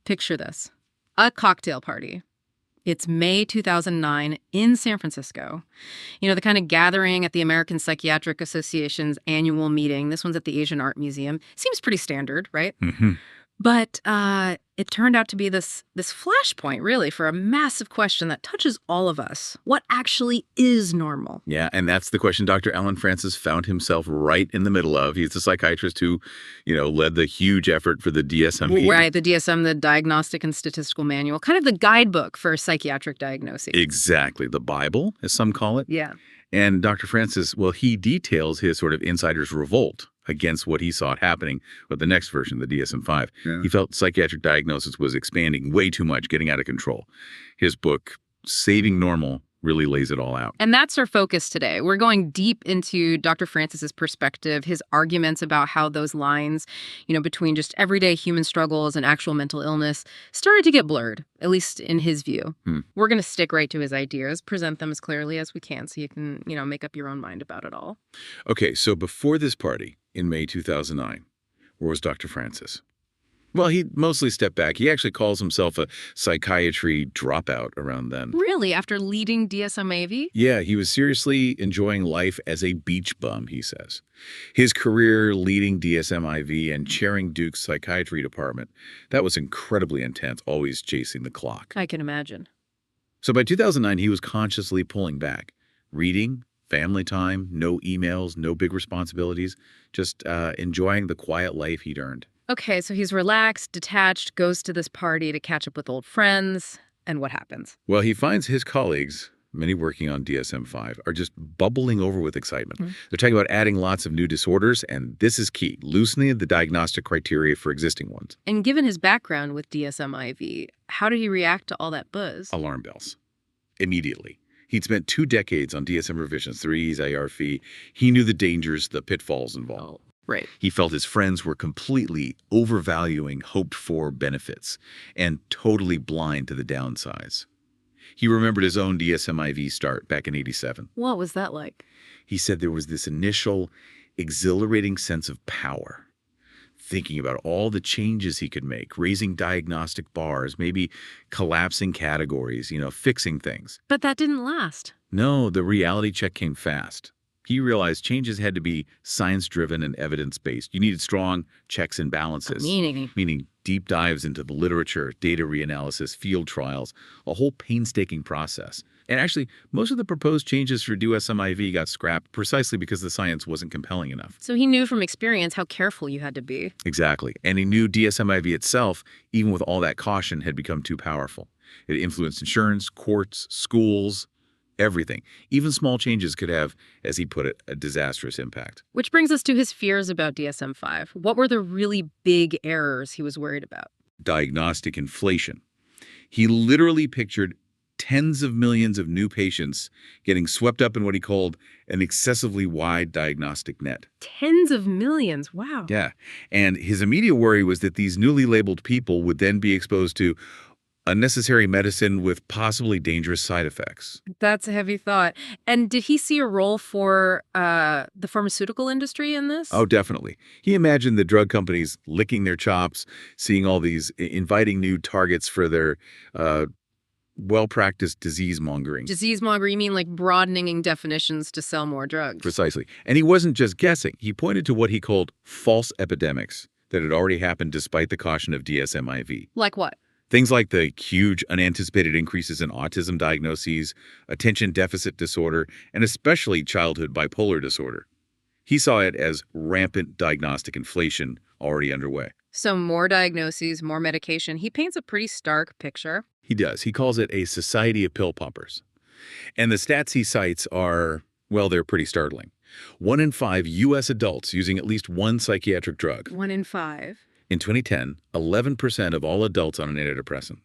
Picture this. A cocktail party. It's May 2009 in San Francisco. You know, the kind of gathering at the American Psychiatric Association's annual meeting. This one's at the Asian Art Museum. Seems pretty standard, right? Mm-hmm. But it turned out to be this flashpoint, really, for a massive question that touches all of us. What actually is normal? Yeah, and that's the question Dr. Alan Francis found himself right in the middle of. He's the psychiatrist who, led the huge effort for the DSM-IV. Right, the DSM, the Diagnostic and Statistical Manual, kind of the guidebook for psychiatric diagnoses. Exactly. The Bible, as some call it. Yeah. And Dr. Francis, well, he details his sort of insider's revolt against what he saw happening with the next version, the DSM-5. Yeah. He felt psychiatric diagnosis was expanding way too much, getting out of control. His book, Saving Normal, really lays it all out. And that's our focus today. We're going deep into Dr. Francis's perspective, his arguments about how those lines, between just everyday human struggles and actual mental illness started to get blurred, at least in his view. We're going to stick right to his ideas, present them as clearly as we can so you can, make up your own mind about it all. Okay, so before this party in May 2009, where was Dr. Francis? Well, he mostly stepped back. He actually calls himself a psychiatry dropout around then. Really? After leading DSM-IV? Yeah, he was seriously enjoying life as a beach bum, he says. His career leading DSM-IV and chairing Duke's psychiatry department, that was incredibly intense, always chasing the clock. I can imagine. So by 2009, he was consciously pulling back, reading, family time, no emails, no big responsibilities, just enjoying the quiet life he'd earned. Okay, so he's relaxed, detached, goes to this party to catch up with old friends, and what happens? Well, he finds his colleagues, many working on DSM-5, are just bubbling over with excitement. They're talking about adding lots of new disorders, and this is key, loosening the diagnostic criteria for existing ones. And given his background with DSM-IV, how did he react to all that buzz? Alarm bells. Immediately. He'd spent 2 decades on DSM revisions, 3Es, IRF. He knew the dangers, the pitfalls involved. Right. He felt his friends were completely overvaluing hoped-for benefits and totally blind to the downsides. He remembered his own DSM-IV start back in '87. What was that like? He said there was this initial, exhilarating sense of power, thinking about all the changes he could make, raising diagnostic bars, maybe collapsing categories, fixing things. But that didn't last. No, the reality check came fast. He realized changes had to be science-driven and evidence-based. You needed strong checks and balances. Meaning deep dives into the literature, data reanalysis, field trials, a whole painstaking process. And actually, most of the proposed changes for DSM-IV got scrapped precisely because the science wasn't compelling enough. So he knew from experience how careful you had to be. Exactly. And he knew DSM-IV itself, even with all that caution, had become too powerful. It influenced insurance, courts, schools, everything. Even small changes could have, as he put it, a disastrous impact. Which brings us to his fears about DSM-5. What were the really big errors he was worried about? Diagnostic inflation. He literally pictured tens of millions of new patients getting swept up in what he called an excessively wide diagnostic net. Tens of millions, wow. Yeah, and his immediate worry was that these newly labeled people would then be exposed to unnecessary medicine with possibly dangerous side effects. That's a heavy thought. And did he see a role for the pharmaceutical industry in this? Oh, definitely. He imagined the drug companies licking their chops, seeing all these inviting new targets for their well-practiced disease-mongering. Disease-mongering, you mean like broadening definitions to sell more drugs? Precisely. And he wasn't just guessing. He pointed to what he called false epidemics that had already happened despite the caution of DSM-IV. Like what? Things like the huge unanticipated increases in autism diagnoses, attention deficit disorder, and especially childhood bipolar disorder. He saw it as rampant diagnostic inflation already underway. So more diagnoses, more medication. He paints a pretty stark picture. He does. He calls it a society of pill poppers. And the stats he cites are, well, they're pretty startling. 1 in 5 U.S. adults using at least one psychiatric drug. 1 in 5. In 2010, 11% of all adults on an antidepressant.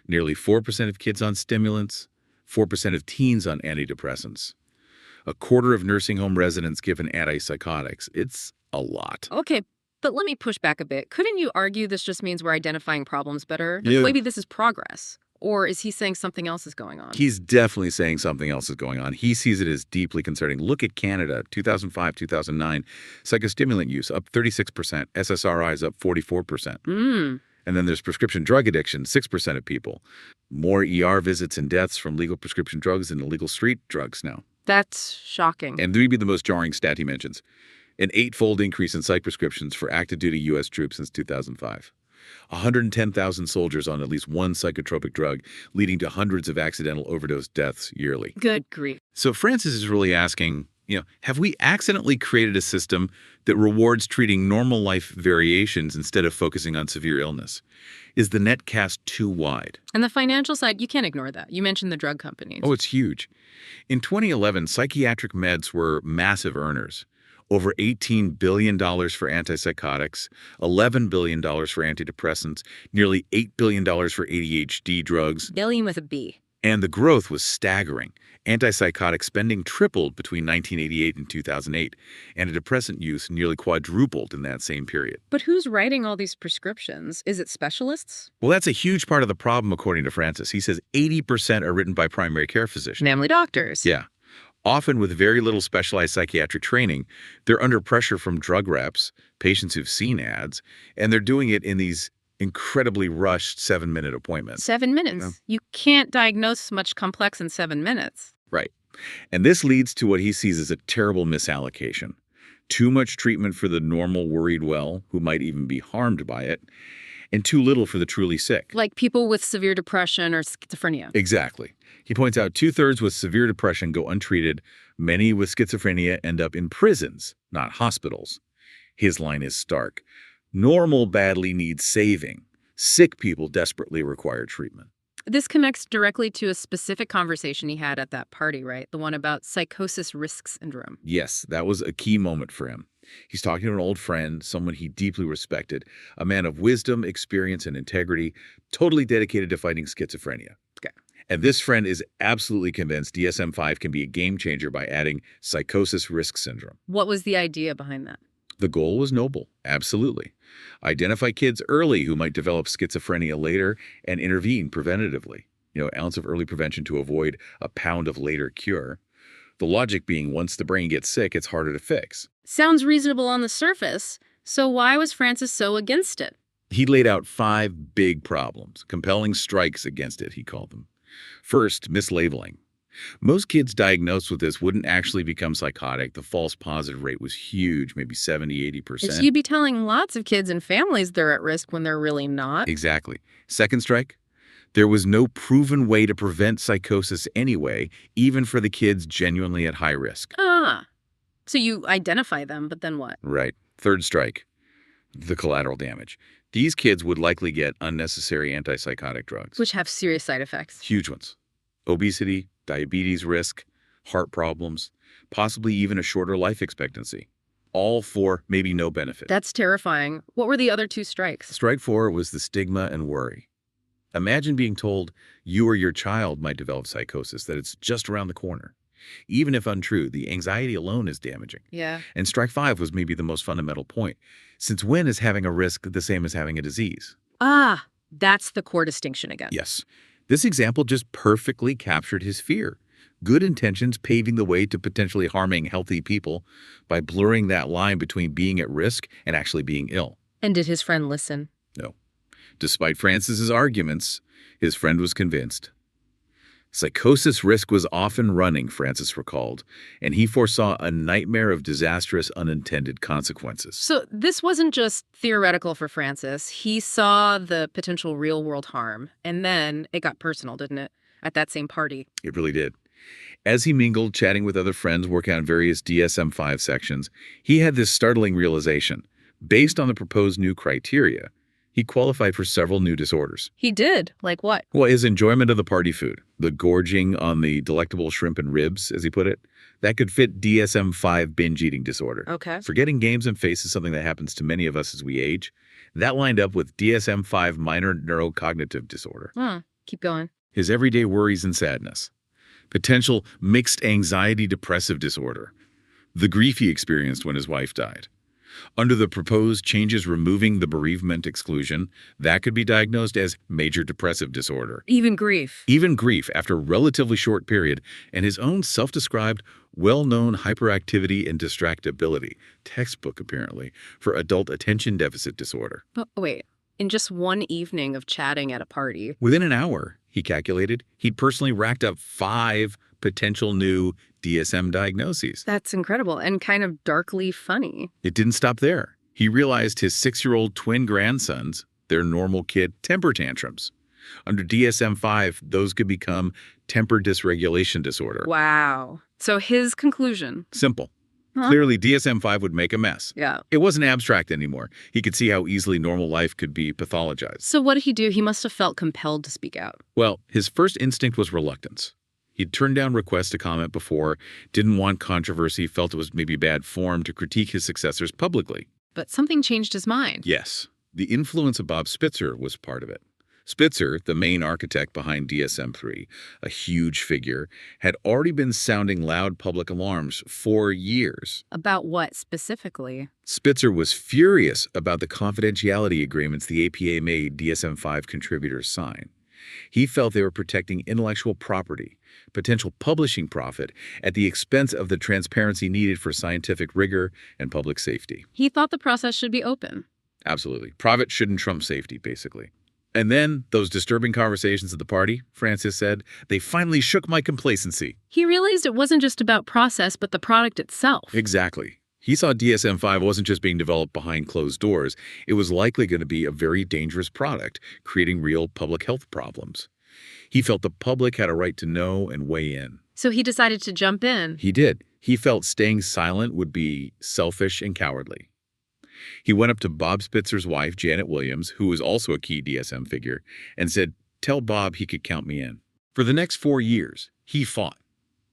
Nearly 4% of kids on stimulants, 4% of teens on antidepressants. A quarter of nursing home residents given antipsychotics. It's a lot. Okay, but let me push back a bit. Couldn't you argue this just means we're identifying problems better? Yeah. Maybe this is progress. Or is he saying something else is going on? He's definitely saying something else is going on. He sees it as deeply concerning. Look at Canada, 2005, 2009. Psychostimulant use up 36%. SSRIs up 44%. And then there's prescription drug addiction, 6% of people. More ER visits and deaths from legal prescription drugs than illegal street drugs now. That's shocking. And maybe the most jarring stat he mentions, an 8-fold increase in psych prescriptions for active duty U.S. troops since 2005. 110,000 soldiers on at least one psychotropic drug, leading to hundreds of accidental overdose deaths yearly. Good grief. So Francis is really asking, have we accidentally created a system that rewards treating normal life variations instead of focusing on severe illness? Is the net cast too wide? And the financial side, you can't ignore that. You mentioned the drug companies. Oh, it's huge. In 2011, psychiatric meds were massive earners. Over $18 billion for antipsychotics, $11 billion for antidepressants, nearly $8 billion for ADHD drugs. Billion with a B. And the growth was staggering. Antipsychotic spending tripled between 1988 and 2008. Antidepressant use nearly quadrupled in that same period. But who's writing all these prescriptions? Is it specialists? Well, that's a huge part of the problem, according to Francis. He says 80% are written by primary care physicians. Family doctors. Yeah. Often with very little specialized psychiatric training, they're under pressure from drug reps, patients who've seen ads, and they're doing it in these incredibly rushed 7-minute appointments. 7 minutes? You can't diagnose much complex in 7 minutes. Right. And this leads to what he sees as a terrible misallocation. Too much treatment for the normal worried well, who might even be harmed by it, and too little for the truly sick. Like people with severe depression or schizophrenia. Exactly. He points out 2/3 with severe depression go untreated. Many with schizophrenia end up in prisons, not hospitals. His line is stark. Normal badly needs saving. Sick people desperately require treatment. This connects directly to a specific conversation he had at that party, right? The one about psychosis risk syndrome. Yes, that was a key moment for him. He's talking to an old friend, someone he deeply respected, a man of wisdom, experience, and integrity, totally dedicated to fighting schizophrenia. Okay. And this friend is absolutely convinced DSM-5 can be a game changer by adding psychosis risk syndrome. What was the idea behind that? The goal was noble, absolutely. Identify kids early who might develop schizophrenia later and intervene preventatively. An ounce of early prevention to avoid a pound of later cure. The logic being once the brain gets sick, it's harder to fix. Sounds reasonable on the surface. So why was Francis so against it? He laid out 5 big problems, compelling strikes against it, he called them. First, mislabeling. Most kids diagnosed with this wouldn't actually become psychotic. The false positive rate was huge, maybe 70–80%. So you'd be telling lots of kids and families they're at risk when they're really not. Exactly. Second strike, there was no proven way to prevent psychosis anyway, even for the kids genuinely at high risk. So you identify them, but then what? Right. Third strike, the collateral damage. These kids would likely get unnecessary antipsychotic drugs. Which have serious side effects. Huge ones. Obesity, diabetes risk, heart problems, possibly even a shorter life expectancy. All for maybe no benefit. That's terrifying. What were the other 2 strikes? Strike 4 was the stigma and worry. Imagine being told you or your child might develop psychosis, that it's just around the corner. Even if untrue, the anxiety alone is damaging. Yeah. And strike 5 was maybe the most fundamental point. Since when is having a risk the same as having a disease? That's the core distinction again. Yes. This example just perfectly captured his fear. Good intentions paving the way to potentially harming healthy people by blurring that line between being at risk and actually being ill. And did his friend listen? No. Despite Francis's arguments, his friend was convinced. Psychosis risk was often running, Francis recalled, and he foresaw a nightmare of disastrous unintended consequences. So this wasn't just theoretical for Francis. He saw the potential real-world harm, and then it got personal, didn't it, at that same party? It really did. As he mingled, chatting with other friends working on various DSM-5 sections, he had this startling realization. Based on the proposed new criteria, he qualified for several new disorders. He did? Like what? Well, his enjoyment of the party food, the gorging on the delectable shrimp and ribs, as he put it, that could fit DSM-5 binge eating disorder. Okay. Forgetting games and face is something that happens to many of us as we age. That lined up with DSM-5 minor neurocognitive disorder. Keep going. His everyday worries and sadness. Potential mixed anxiety depressive disorder. The grief he experienced when his wife died. Under the proposed changes removing the bereavement exclusion, that could be diagnosed as major depressive disorder. Even grief. Even grief after a relatively short period, and his own self-described, well-known hyperactivity and distractibility, textbook apparently, for adult attention deficit disorder. But wait, In just one evening of chatting at a party. Within an hour, he calculated, he'd personally racked up 5 potential new DSM diagnoses. That's incredible and kind of darkly funny. It didn't stop there. He realized his 6-year-old twin grandsons, their normal kid, temper tantrums. Under DSM-5, those could become temper dysregulation disorder. Wow. So his conclusion? Simple. Clearly, DSM-5 would make a mess. Yeah. It wasn't abstract anymore. He could see how easily normal life could be pathologized. So what did he do? He must have felt compelled to speak out. Well, his first instinct was reluctance. He'd turned down requests to comment before, didn't want controversy, felt it was maybe bad form to critique his successors publicly. But something changed his mind. Yes. The influence of Bob Spitzer was part of it. Spitzer, the main architect behind DSM-3, a huge figure, had already been sounding loud public alarms for years. About what specifically? Spitzer was furious about the confidentiality agreements the APA made DSM-5 contributors sign. He felt they were protecting intellectual property, potential publishing profit, at the expense of the transparency needed for scientific rigor and public safety. He thought the process should be open. Absolutely. Profit shouldn't trump safety, basically. And then, those disturbing conversations at the party, Francis said, they finally shook my complacency. He realized it wasn't just about process, but the product itself. Exactly. He saw DSM-5 wasn't just being developed behind closed doors. It was likely going to be a very dangerous product, creating real public health problems. He felt the public had a right to know and weigh in. So he decided to jump in. He did. He felt staying silent would be selfish and cowardly. He went up to Bob Spitzer's wife, Janet Williams, who was also a key DSM figure, and said, "Tell Bob he could count me in." For the next 4 years, he fought.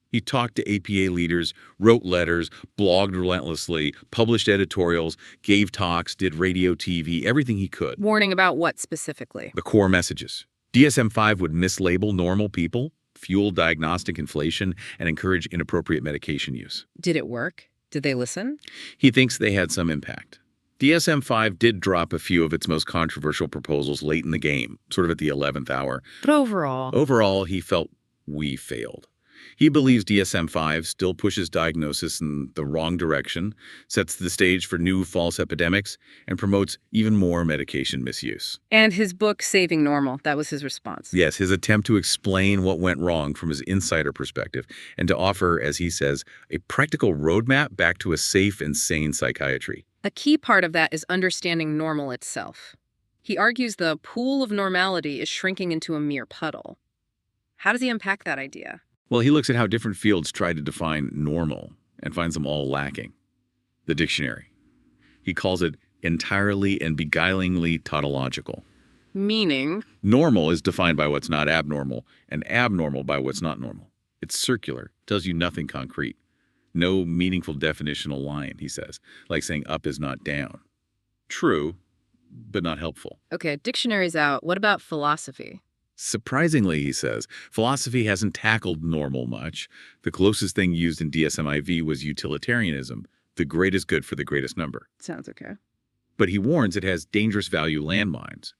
He talked to APA leaders, wrote letters, blogged relentlessly, published editorials, gave talks, did radio, TV, everything he could. Warning about what specifically? The core messages. DSM-5 would mislabel normal people, fuel diagnostic inflation, and encourage inappropriate medication use. Did it work? Did they listen? He thinks they had some impact. DSM-5 did drop a few of its most controversial proposals late in the game, sort of at the 11th hour. But overall, he felt we failed. He believes DSM-5 still pushes diagnosis in the wrong direction, sets the stage for new false epidemics, and promotes even more medication misuse. And his book, Saving Normal, that was his response. Yes, his attempt to explain what went wrong from his insider perspective and to offer, as he says, a practical roadmap back to a safe and sane psychiatry. A key part of that is understanding normal itself. He argues the pool of normality is shrinking into a mere puddle. How does he unpack that idea? Well, he looks at how different fields try to define normal and finds them all lacking. The dictionary. He calls it entirely and beguilingly tautological. Meaning? Normal is defined by what's not abnormal, and abnormal by what's not normal. It's circular, tells you nothing concrete. No meaningful definitional line, he says, like saying up is not down. True, but not helpful. Okay, dictionary's out. What about philosophy? Surprisingly, he says, philosophy hasn't tackled normal much. The closest thing used in DSM-IV was utilitarianism, the greatest good for the greatest number. Sounds okay. But he warns it has dangerous value landmines.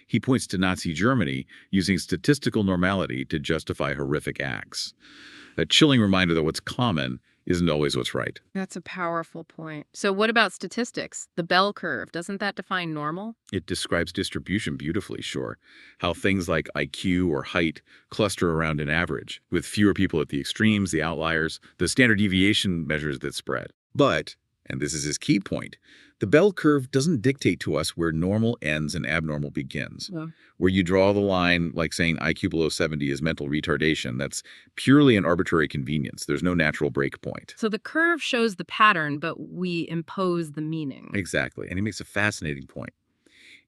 He points to Nazi Germany using statistical normality to justify horrific acts. A chilling reminder that what's common isn't always what's right. That's a powerful point. So what about statistics? The bell curve, doesn't that define normal? It describes distribution beautifully, sure. How things like IQ or height cluster around an average, with fewer people at the extremes, the outliers, the standard deviation measures that spread. But, and this is his key point, the bell curve doesn't dictate to us where normal ends and abnormal begins. Yeah. Where you draw the line, like saying IQ below 70 is mental retardation, that's purely an arbitrary convenience. There's no natural break point. So the curve shows the pattern, but we impose the meaning. Exactly. And he makes a fascinating point.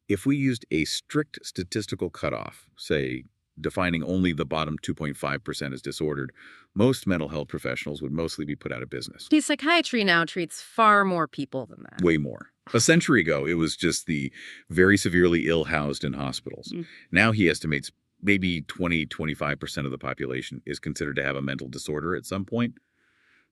If we used a strict statistical cutoff, say, defining only the bottom 2.5% as disordered, most mental health professionals would mostly be put out of business. Psychiatry now treats far more people than that. Way more. A century ago, it was just the very severely ill housed in hospitals. Now he estimates maybe 20–25% of the population is considered to have a mental disorder at some point.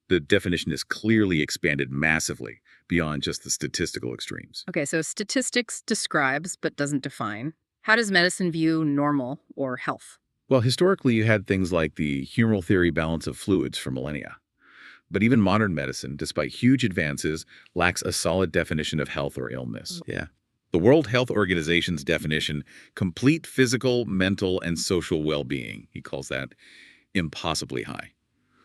The definition is clearly expanded massively beyond just the statistical extremes. Okay, so statistics describes but doesn't define. How does medicine view normal or health? Well, historically, you had things like the humoral theory balance of fluids for millennia. But even modern medicine, despite huge advances, lacks a solid definition of health or illness. Yeah. The World Health Organization's definition, complete physical, mental, and social well-being. He calls that impossibly high.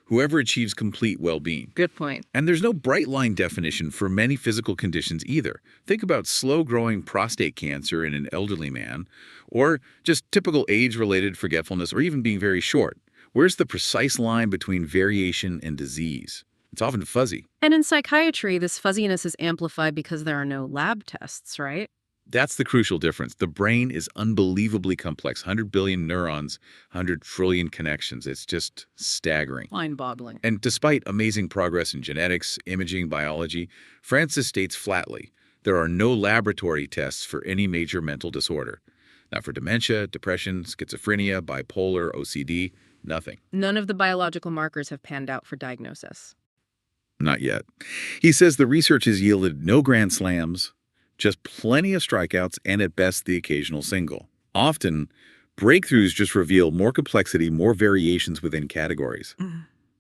Whoever achieves complete well-being. Good point. And there's no bright line definition for many physical conditions either. Think about slow-growing prostate cancer in an elderly man, or just typical age-related forgetfulness, or even being very short. Where's the precise line between variation and disease? It's often fuzzy. And in psychiatry, this fuzziness is amplified because there are no lab tests, right? That's the crucial difference. The brain is unbelievably complex. 100 billion neurons, 100 trillion connections. It's just staggering. Mind-boggling. And despite amazing progress in genetics, imaging, biology, Francis states flatly, there are no laboratory tests for any major mental disorder. Not for dementia, depression, schizophrenia, bipolar, OCD, nothing. None of the biological markers have panned out for diagnosis. Not yet. He says the research has yielded no grand slams, just plenty of strikeouts and at best the occasional single. Often, breakthroughs just reveal more complexity, more variations within categories.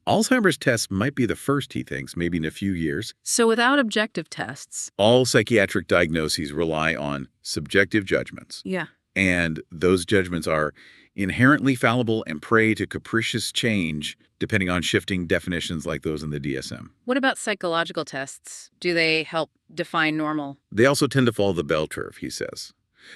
Alzheimer's tests might be the first, he thinks, maybe in a few years. So without objective tests, all psychiatric diagnoses rely on subjective judgments. Yeah. And those judgments are inherently fallible and prey to capricious change depending on shifting definitions like those in the DSM. What about psychological tests? Do they help define normal? They also tend to follow the bell curve, he says.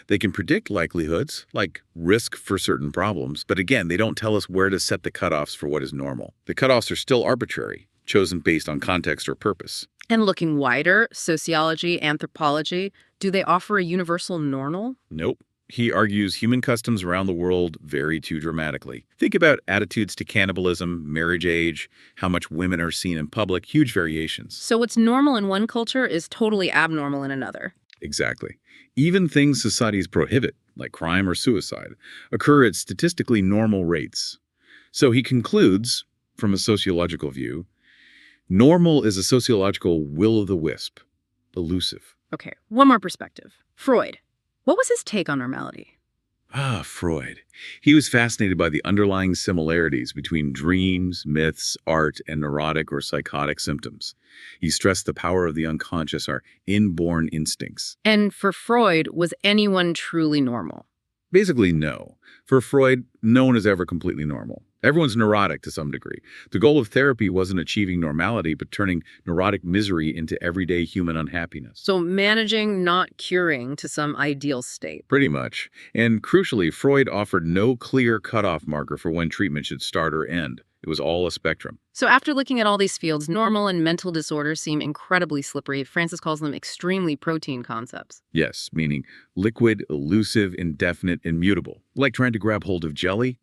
They can predict likelihoods, like risk for certain problems, but again, they don't tell us where to set the cutoffs for what is normal. The cutoffs are still arbitrary, chosen based on context or purpose. And looking wider, sociology, anthropology, do they offer a universal normal? Nope. He argues human customs around the world vary too dramatically. Think about attitudes to cannibalism, marriage age, how much women are seen in public, huge variations. So what's normal in one culture is totally abnormal in another. Exactly. Even things societies prohibit, like crime or suicide, occur at statistically normal rates. So he concludes, from a sociological view, normal is a sociological will-o'-the-wisp, elusive. Okay, one more perspective. Freud. What was his take on normality? Freud. He was fascinated by the underlying similarities between dreams, myths, art, and neurotic or psychotic symptoms. He stressed the power of the unconscious, our inborn instincts. And for Freud, was anyone truly normal? Basically, no. For Freud, no one is ever completely normal. Everyone's neurotic to some degree. The goal of therapy wasn't achieving normality, but turning neurotic misery into everyday human unhappiness. So managing, not curing, to some ideal state. Pretty much. And crucially, Freud offered no clear cutoff marker for when treatment should start or end. It was all a spectrum. So after looking at all these fields, normal and mental disorders seem incredibly slippery. Francis calls them extremely protein concepts. Yes, meaning liquid, elusive, indefinite, immutable. Like trying to grab hold of jelly.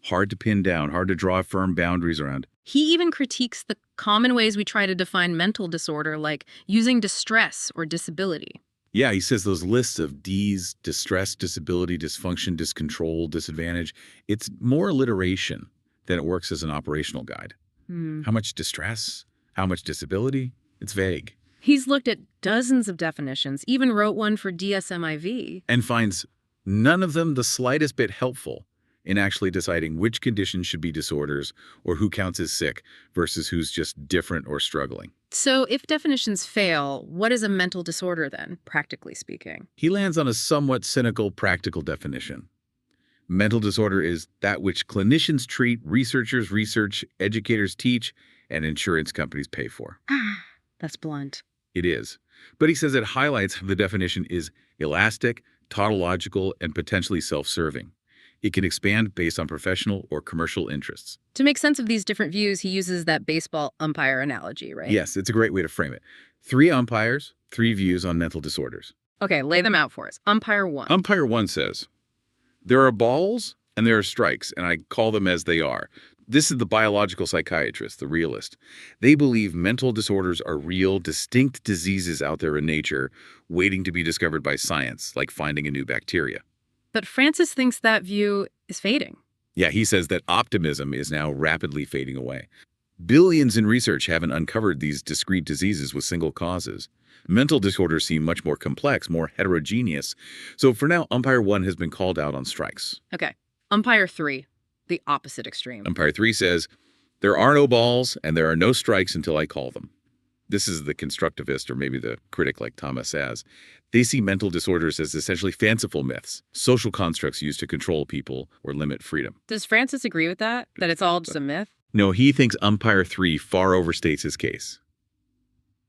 Hard to pin down, hard to draw firm boundaries around. He even critiques the common ways we try to define mental disorder, like using distress or disability. Yeah, he says those lists of Ds, distress, disability, dysfunction, discontrol, disadvantage, it's more alliteration than it works as an operational guide. How much distress? How much disability? It's vague. He's looked at dozens of definitions, even wrote one for DSM-IV. And finds none of them the slightest bit helpful in actually deciding which conditions should be disorders or who counts as sick versus who's just different or struggling. So if definitions fail, what is a mental disorder then, practically speaking? He lands on a somewhat cynical, practical definition. Mental disorder is that which clinicians treat, researchers research, educators teach, and insurance companies pay for. That's blunt. It is. But he says it highlights how the definition is elastic, tautological, and potentially self-serving. It can expand based on professional or commercial interests. To make sense of these different views, he uses that baseball umpire analogy, right? Yes, it's a great way to frame it. 3 umpires, 3 views on mental disorders. Okay, lay them out for us. Umpire 1. Umpire 1 says, there are balls and there are strikes, and I call them as they are. This is the biological psychiatrist, the realist. They believe mental disorders are real, distinct diseases out there in nature, waiting to be discovered by science, like finding a new bacteria. But Francis thinks that view is fading. Yeah, he says that optimism is now rapidly fading away. Billions in research haven't uncovered these discrete diseases with single causes. Mental disorders seem much more complex, more heterogeneous. So for now, Umpire 1 has been called out on strikes. Okay, Umpire 3, the opposite extreme. Umpire 3 says, there are no balls and there are no strikes until I call them. This is the constructivist or maybe the critic like Thomas says. They see mental disorders as essentially fanciful myths, social constructs used to control people or limit freedom. Does Francis agree with that? That it's all just a myth? No, he thinks umpire 3 far overstates his case.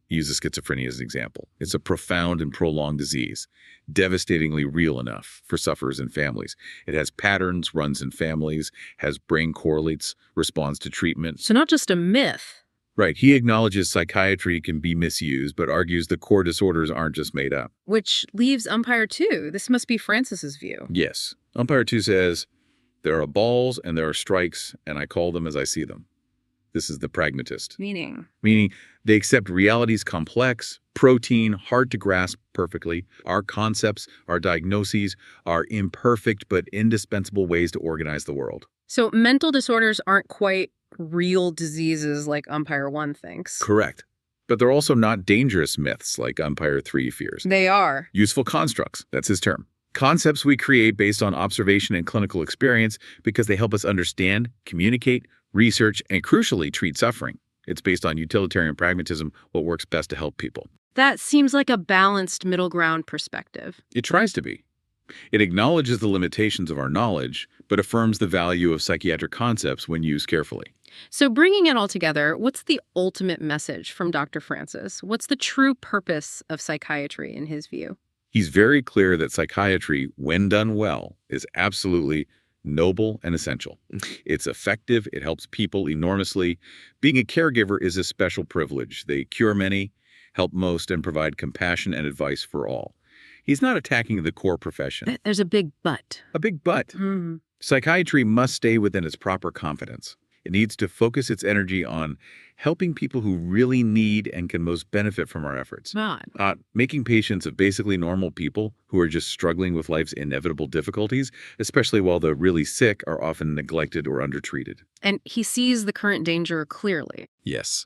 He uses schizophrenia as an example. It's a profound and prolonged disease, devastatingly real enough for sufferers and families. It has patterns, runs in families, has brain correlates, responds to treatment. So not just a myth. Right. He acknowledges psychiatry can be misused, but argues the core disorders aren't just made up. Which leaves umpire 2. This must be Francis's view. Yes. Umpire 2 says, there are balls and there are strikes, and I call them as I see them. This is the pragmatist. Meaning they accept reality's complex, protein, hard to grasp perfectly. Our concepts, our diagnoses are imperfect but indispensable ways to organize the world. So mental disorders aren't quite real diseases like umpire 1 thinks. Correct. But they're also not dangerous myths like umpire 3 fears. They are. Useful constructs. That's his term. Concepts we create based on observation and clinical experience because they help us understand, communicate, research, and crucially treat suffering. It's based on utilitarian pragmatism, what works best to help people. That seems like a balanced middle ground perspective. It tries to be. It acknowledges the limitations of our knowledge, but affirms the value of psychiatric concepts when used carefully. So bringing it all together, what's the ultimate message from Dr. Francis? What's the true purpose of psychiatry in his view? He's very clear that psychiatry, when done well, is absolutely noble and essential. It's effective. It helps people enormously. Being a caregiver is a special privilege. They cure many, help most, and provide compassion and advice for all. He's not attacking the core profession. There's a big but. A big but. Mm-hmm. Psychiatry must stay within its proper competence. It needs to focus its energy on helping people who really need and can most benefit from our efforts. Not making patients of basically normal people who are just struggling with life's inevitable difficulties, especially while the really sick are often neglected or undertreated. And he sees the current danger clearly. Yes.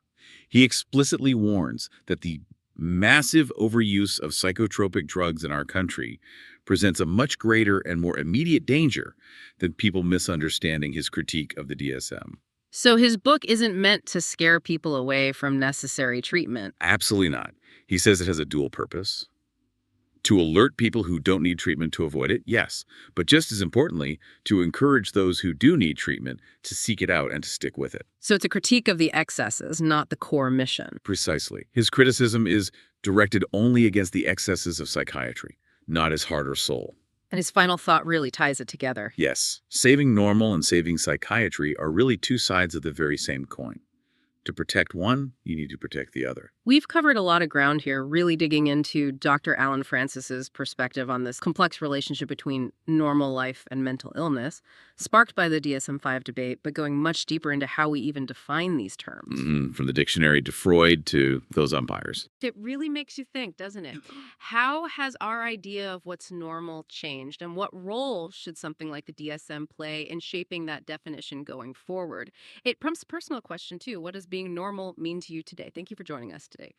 He explicitly warns that the massive overuse of psychotropic drugs in our country presents a much greater and more immediate danger than people misunderstanding his critique of the DSM. So his book isn't meant to scare people away from necessary treatment. Absolutely not. He says it has a dual purpose. To alert people who don't need treatment to avoid it, yes. But just as importantly, to encourage those who do need treatment to seek it out and to stick with it. So it's a critique of the excesses, not the core mission. Precisely. His criticism is directed only against the excesses of psychiatry, not his heart or soul. And his final thought really ties it together. Yes. Saving normal and saving psychiatry are really two sides of the very same coin. To protect one, you need to protect the other. We've covered a lot of ground here, really digging into Dr. Alan Francis's perspective on this complex relationship between normal life and mental illness, sparked by the DSM-5 debate, but going much deeper into how we even define these terms. From the dictionary to Freud to those umpires. It really makes you think, doesn't it? How has our idea of what's normal changed, and what role should something like the DSM play in shaping that definition going forward? It prompts a personal question, too. What does being normal mean to you today? Thank you for joining us today.